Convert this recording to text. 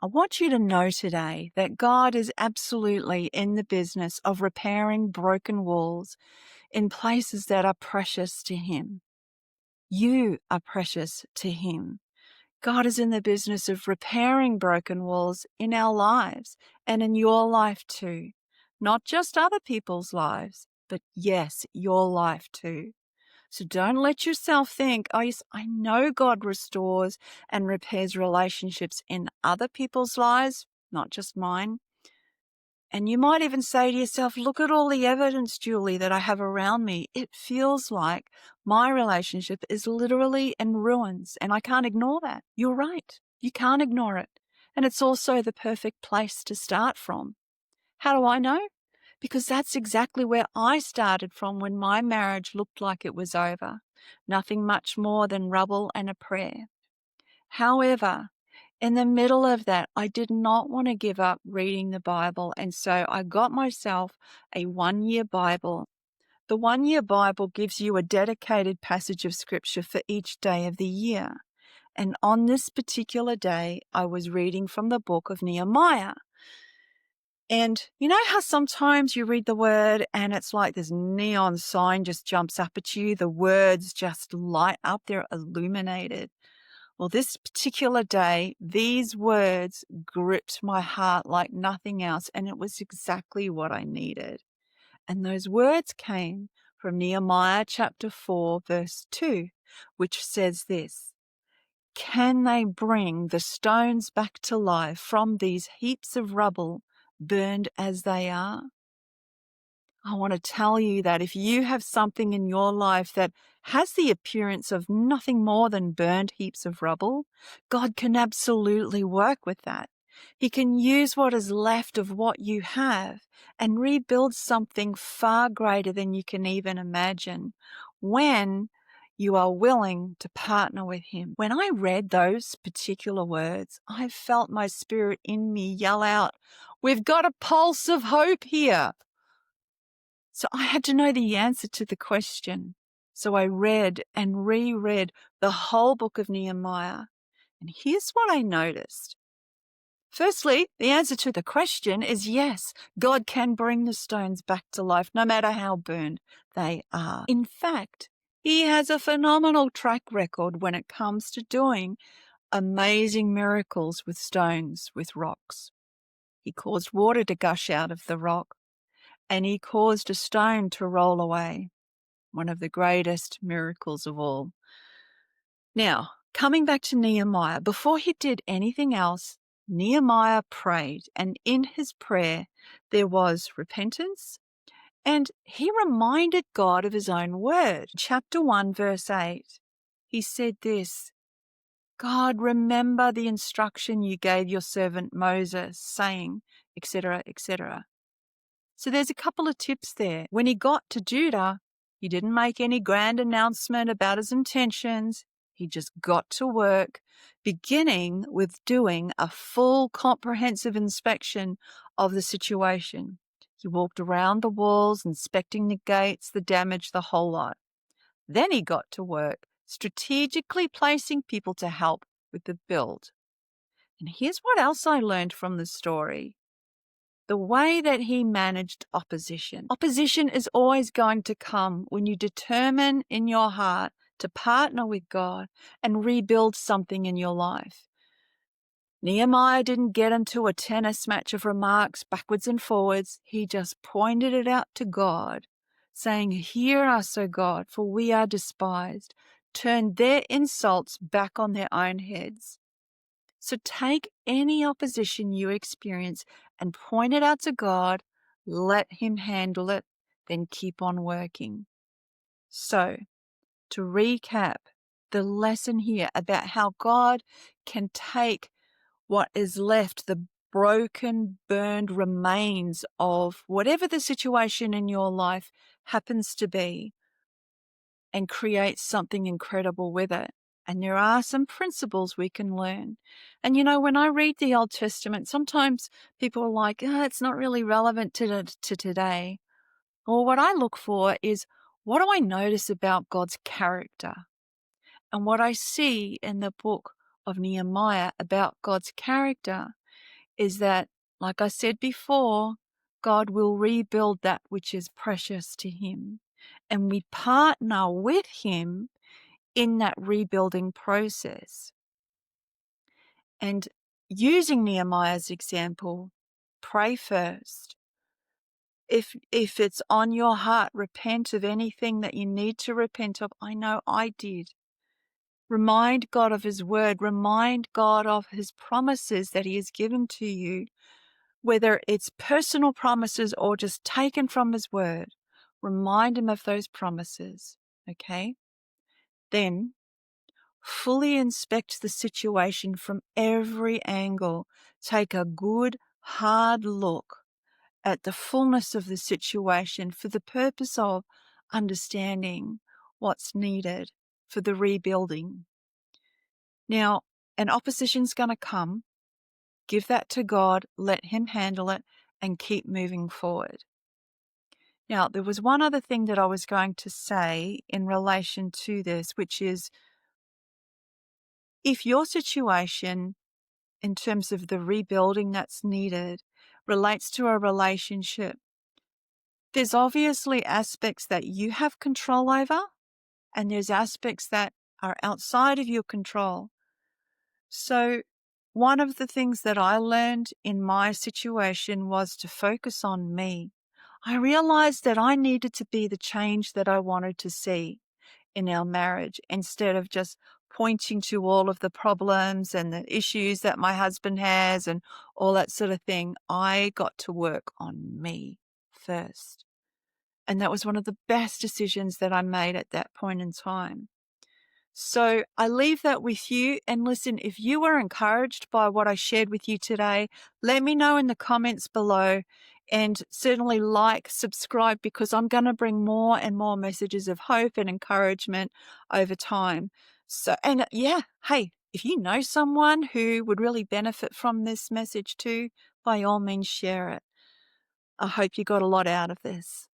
I want you to know today that God is absolutely in the business of repairing broken walls in places that are precious to Him. You are precious to Him. God is in the business of repairing broken walls in our lives and in your life too. Not just other people's lives, but yes, your life too. So don't let yourself think, oh, yes, I know God restores and repairs relationships in other people's lives, not just mine. And you might even say to yourself, look at all the evidence, Julie, that I have around me. It feels like my relationship is literally in ruins, and I can't ignore that. You're right. You can't ignore it. And it's also the perfect place to start from. How do I know? Because that's exactly where I started from when my marriage looked like it was over. Nothing much more than rubble and a prayer. However, in the middle of that, I did not want to give up reading the Bible, and so I got myself a 1-year Bible. The 1-year Bible gives you a dedicated passage of Scripture for each day of the year. And on this particular day, I was reading from the book of Nehemiah. And you know how sometimes you read the word and it's like this neon sign just jumps up at you, the words just light up, they're illuminated. Well, this particular day, these words gripped my heart like nothing else, and it was exactly what I needed. And those words came from Nehemiah chapter 4, verse 2, which says this: "Can they bring the stones back to life from these heaps of rubble, burned as they are?" I want to tell you that if you have something in your life that has the appearance of nothing more than burned heaps of rubble, God can absolutely work with that. He can use what is left of what you have and rebuild something far greater than you can even imagine when you are willing to partner with Him. When I read those particular words, I felt my spirit in me yell out, "We've got a pulse of hope here." So I had to know the answer to the question. So I read and reread the whole book of Nehemiah. And here's what I noticed. Firstly, the answer to the question is yes, God can bring the stones back to life, no matter how burned they are. In fact, He has a phenomenal track record when it comes to doing amazing miracles with stones, with rocks. He caused water to gush out of the rock, and He caused a stone to roll away. One of the greatest miracles of all. Now, coming back to Nehemiah, before he did anything else, Nehemiah prayed, and in his prayer there was repentance, and he reminded God of His own word. Chapter 1, verse 8, he said this: "God, remember the instruction you gave your servant Moses, saying," etc., etc. So there's a couple of tips there. When he got to Judah, he didn't make any grand announcement about his intentions. He just got to work, beginning with doing a full comprehensive inspection of the situation. He walked around the walls, inspecting the gates, the damage, the whole lot. Then he got to work, strategically placing people to help with the build. And here's what else I learned from the story: the way that he managed opposition. Opposition is always going to come when you determine in your heart to partner with God and rebuild something in your life. Nehemiah didn't get into a tennis match of remarks backwards and forwards. He just pointed it out to God, saying, "Hear us, O God, for we are despised." Turn their insults back on their own heads. So take any opposition you experience and point it out to God, let Him handle it, then keep on working. So, to recap, the lesson here about how God can take what is left, the broken, burned remains of whatever the situation in your life happens to be, and create something incredible with it. And there are some principles we can learn. And, when I read the Old Testament, sometimes people are like, it's not really relevant to today. Or what I look for is, what do I notice about God's character? And what I see in the book of Nehemiah about God's character is that, like I said before, God will rebuild that which is precious to him. And we partner with him in that rebuilding process. And using Nehemiah's example, pray first. If it's on your heart, repent of anything that you need to repent of. I know I did. Remind God of his word. Remind God of his promises that he has given to you, whether it's personal promises or just taken from his word. Remind him of those promises, okay? Then fully inspect the situation from every angle. Take a good, hard look at the fullness of the situation for the purpose of understanding what's needed for the rebuilding. Now, an opposition's going to come. Give that to God, let him handle it, and keep moving forward. Now, there was one other thing that I was going to say in relation to this, which is if your situation in terms of the rebuilding that's needed relates to a relationship, there's obviously aspects that you have control over, and there's aspects that are outside of your control. So one of the things that I learned in my situation was to focus on me. I realized that I needed to be the change that I wanted to see in our marriage instead of just pointing to all of the problems and the issues that my husband has and all that sort of thing. I got to work on me first. And that was one of the best decisions that I made at that point in time. So I leave that with you. And listen, if you were encouraged by what I shared with you today, let me know in the comments below, and certainly like, subscribe, because I'm going to bring more and more messages of hope and encouragement over time. So, and yeah, hey, if you know someone who would really benefit from this message too, by all means share it. I hope you got a lot out of this.